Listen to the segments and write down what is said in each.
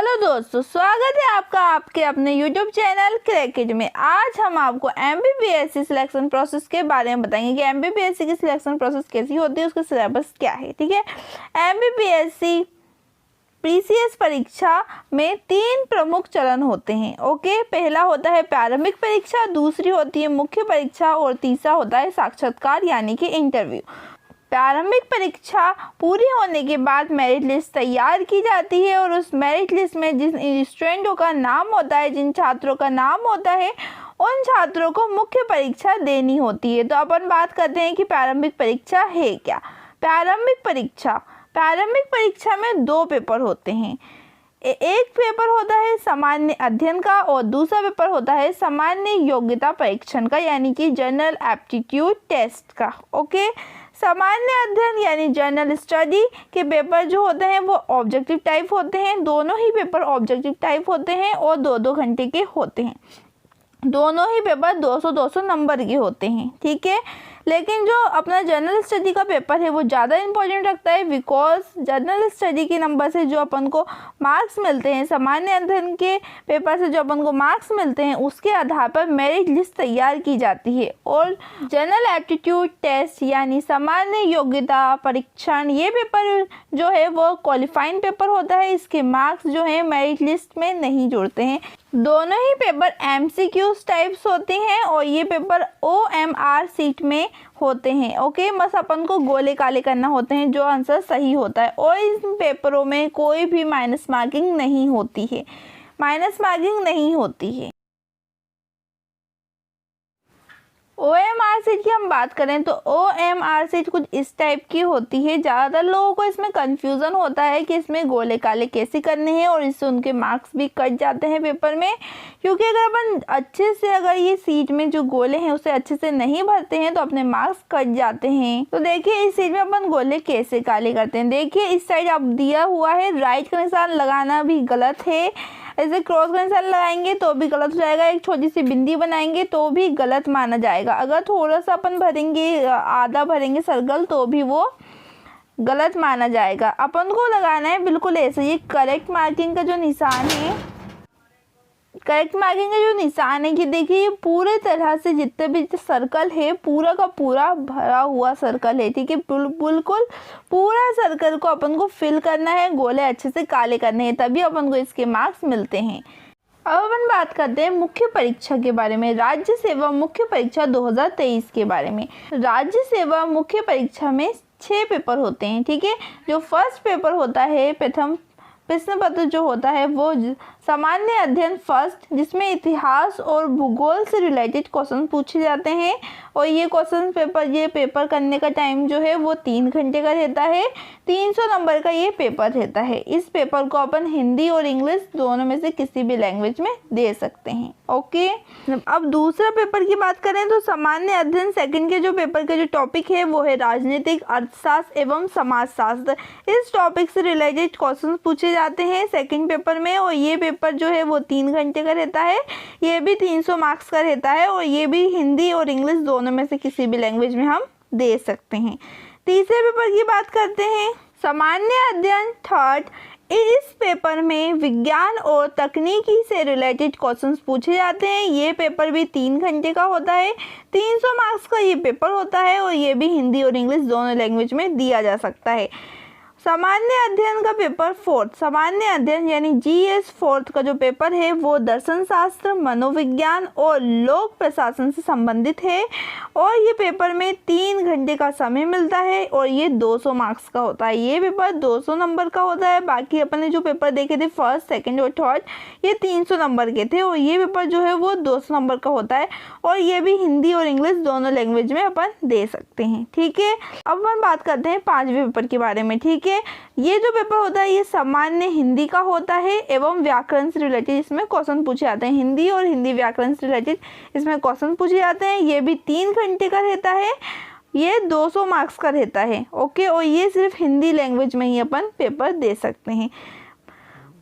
Hello दोस्तों, स्वागत है आपका आपके अपने YouTube चैनल क्रैकेट में। आज हम आपको MBBSC सिलेक्शन प्रोसेस के बारे में बताएंगे कि MBBSC की सिलेक्शन प्रोसेस कैसी होती है, उसका सिलेबस क्या है। ठीक है, MBBSC PCS परीक्षा में 3 प्रमुख चरण होते हैं। ओके, पहला होता है प्रारंभिक परीक्षा, दूसरी होती है मुख्य परीक्षा और तीसरा होता है साक्षात्कार यानी कि इंटरव्यू। प्रारंभिक परीक्षा पूरी होने के बाद मेरिट लिस्ट तैयार की जाती है और उस मेरिट लिस्ट में जिन स्टूडेंटों का नाम होता है, जिन छात्रों का नाम होता है, उन छात्रों को मुख्य परीक्षा देनी होती है। तो अपन बात करते हैं कि प्रारंभिक परीक्षा है क्या। प्रारंभिक परीक्षा में 2 पेपर होते हैं। एक पेपर होता है सामान्य अध्ययन का और दूसरा पेपर होता है सामान्य योग्यता परीक्षण का यानी कि जनरल एप्टीट्यूड टेस्ट का। ओके, सामान्य अध्ययन यानी जनरल स्टडी के पेपर जो होते हैं वो ऑब्जेक्टिव टाइप होते हैं। दोनों ही पेपर ऑब्जेक्टिव टाइप होते हैं और 2-2 घंटे के होते हैं। दोनों ही पेपर 200-200 नंबर के होते हैं। ठीक है, लेकिन जो अपना जनरल स्टडी का पेपर है वो ज़्यादा इंपॉर्टेंट रखता है, बिकॉज जनरल स्टडी के नंबर से जो अपन को मार्क्स मिलते हैं, सामान्य अध्ययन के पेपर से जो अपन को मार्क्स मिलते हैं, उसके आधार पर मेरिट लिस्ट तैयार की जाती है। और जनरल एप्टीट्यूड टेस्ट यानी सामान्य योग्यता परीक्षण, ये पेपर जो है वो क्वालिफाइंग पेपर होता है। इसके मार्क्स जो है मेरिट लिस्ट में नहीं जुड़ते हैं। दोनों ही पेपर MCQ टाइप्स होते हैं और ये पेपर OMR सीट में होते हैं। ओके, बस अपन को गोले काले करना होते हैं जो आंसर सही होता है और इन पेपरों में कोई भी माइनस मार्किंग नहीं होती है। OMR सीट की हम बात करें तो OMR सीट कुछ इस टाइप की होती है। ज़्यादातर लोगों को इसमें कंफ्यूजन होता है कि इसमें गोले काले कैसे करने हैं और इससे उनके मार्क्स भी कट जाते हैं पेपर में, क्योंकि अगर अपन अच्छे से अगर ये सीट में जो गोले हैं उसे अच्छे से नहीं भरते हैं तो अपने मार्क्स कट जाते हैं। तो देखिए इस सीट में अपन गोले कैसे काले करते हैं। देखिए इस साइड आप दिया हुआ है, राइट का निशान लगाना भी गलत है, ऐसे क्रॉस का निशान लगाएंगे तो भी गलत हो जाएगा, एक छोटी सी बिंदी बनाएंगे तो भी गलत माना जाएगा। अगर थोड़ा सा अपन भरेंगे, आधा भरेंगे सर्कल, तो भी वो गलत माना जाएगा। अपन को लगाना है बिल्कुल ऐसे। ये करेक्ट मार्किंग का जो निशान है, कि देखिए ये पूरे तरह से जितने भी सर्कल है पूरा का पूरा भरा हुआ सर्कल है। ठीक है, बिल्कुल पूरा सर्कल को अपन को फिल करना है, गोले अच्छे से काले करने हैं, तभी अपन को इसके मार्क्स मिलते हैं। अब अपन बात करते हैं मुख्य परीक्षा के बारे में, राज्य सेवा मुख्य परीक्षा 2023 के बारे में। राज्य सेवा मुख्य परीक्षा में 6 पेपर होते हैं। ठीक है, जो फर्स्ट पेपर होता है, प्रथम प्रश्न पत्र जो होता है वो सामान्य अध्ययन फर्स्ट, जिसमें इतिहास और भूगोल से रिलेटेड क्वेश्चन पूछे जाते हैं और ये पेपर करने का टाइम जो है वो 3 घंटे का रहता है। 300 नंबर का ये पेपर रहता है। इस पेपर को अपन हिंदी और इंग्लिश दोनों में से किसी भी लैंग्वेज में दे सकते हैं। ओके, अब दूसरा पेपर की बात करें तो सामान्य अध्ययन सेकंड के जो पेपर के जो टॉपिक है वो है राजनीतिक, अर्थशास्त्र एवं समाजशास्त्र। इस टॉपिक से रिलेटेड क्वेश्चन पूछे जाते हैं सेकंड पेपर में और ये पेपर जो है वो 3 घंटे का रहता है। ये भी 300 मार्क्स का रहता है और ये भी हिंदी और इंग्लिश दोनों में से किसी भी लैंग्वेज में हम दे सकते हैं। तीसरे पेपर की बात करते हैं, सामान्य अध्ययन थर्ड। इस पेपर में विज्ञान और तकनीकी से रिलेटेड क्वेश्चंस पूछे जाते हैं। ये पेपर भी 3 घंटे का होता है। 300 मार्क्स का ये पेपर होता है और ये भी हिंदी और इंग्लिश दोनों लैंग्वेज में दिया जा सकता है। सामान्य अध्ययन का पेपर फोर्थ, सामान्य अध्ययन यानी GS फोर्थ का जो पेपर है वो दर्शन शास्त्र, मनोविज्ञान और लोक प्रशासन से संबंधित है और ये पेपर में 3 घंटे का समय मिलता है और ये 200 मार्क्स का होता है। ये पेपर 200 नंबर का होता है। बाकी अपन ने जो पेपर देखे थे फर्स्ट, सेकंड और थर्ड, ये 300 नंबर के थे और ये पेपर जो है वो 200 नंबर का होता है और ये भी हिंदी और इंग्लिश दोनों लैंग्वेज में अपन दे सकते हैं। ठीक है, अब अपन बात करते हैं 5वें पेपर के बारे में। ठीक है, ये जो पेपर होता है ये सामान्य हिंदी का होता है एवं व्याकरण से रिलेटेड इसमें क्वेश्चन पूछे जाते हैं। हिंदी और हिंदी व्याकरण से रिलेटेड इसमें क्वेश्चन पूछे जाते हैं। ये भी 3 घंटे का रहता है। ये 200 मार्क्स का रहता है। ओके, और ये सिर्फ हिंदी लैंग्वेज में ही अपन पेपर दे सकते हैं।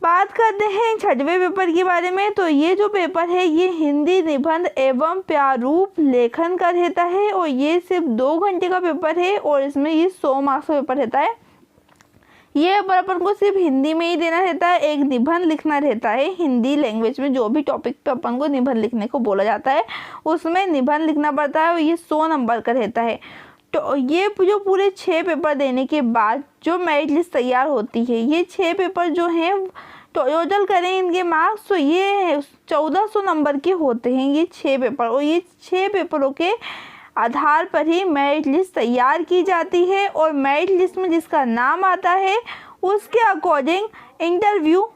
बात करते हैं 6वें पेपर के बारे में। तो ये जो पेपर है ये हिंदी निबंध एवं प्रारूप लेखन का रहता है और ये सिर्फ 2 घंटे का पेपर है और इसमें ये 100 मार्क्स का पेपर रहता है। ये पर अपन को सिर्फ हिंदी में ही देना रहता है। एक निबंध लिखना रहता है हिंदी लैंग्वेज में, जो भी टॉपिक पे अपन को निबंध लिखने को बोला जाता है उसमें निबंध लिखना पड़ता है। ये 100 नंबर का रहता है। तो ये जो पूरे 6 पेपर देने के बाद जो मेरिट लिस्ट तैयार होती है, ये 6 पेपर जो हैं टोटल करें इनके मार्क्स तो ये 1400 नंबर के होते हैं ये 6 पेपर। और ये 6 पेपरों के आधार पर ही मेरिट लिस्ट तैयार की जाती है और मेरिट लिस्ट में जिसका नाम आता है उसके अकॉर्डिंग इंटरव्यू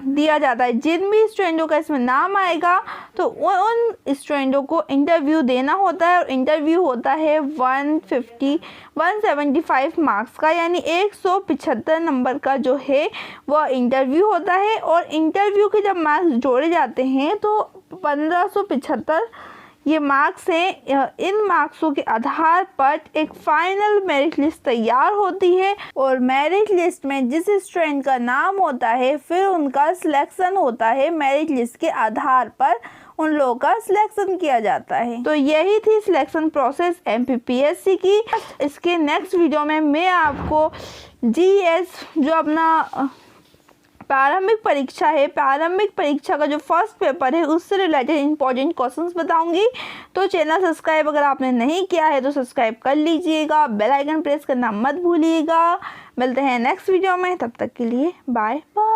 दिया जाता है। जिन भी स्टूडेंटों का इसमें नाम आएगा तो उन स्टूडेंटों को इंटरव्यू देना होता है और इंटरव्यू होता है 175 मार्क्स का, यानी 175 नंबर का जो है वह इंटरव्यू होता है। और इंटरव्यू के जब मार्क्स जोड़े जाते हैं तो 1575 ये मार्क्स हैं। इन मार्क्सों के आधार पर एक फाइनल मेरिट लिस्ट तैयार होती है और मेरिट लिस्ट में जिस स्टूडेंट का नाम होता है फिर उनका सिलेक्शन होता है। मेरिट लिस्ट के आधार पर उन लोगों का सिलेक्शन किया जाता है। तो यही थी सिलेक्शन प्रोसेस MPPSC की। इसके नेक्स्ट वीडियो में मैं आपको GS जो अपना प्रारंभिक परीक्षा है, प्रारंभिक परीक्षा का जो फर्स्ट पेपर है उससे रिलेटेड इंपॉर्टेंट क्वेश्चंस बताऊंगी। तो चैनल सब्सक्राइब अगर आपने नहीं किया है तो सब्सक्राइब कर लीजिएगा, बेल आइकन प्रेस करना मत भूलिएगा। मिलते हैं नेक्स्ट वीडियो में, तब तक के लिए बाय बाय।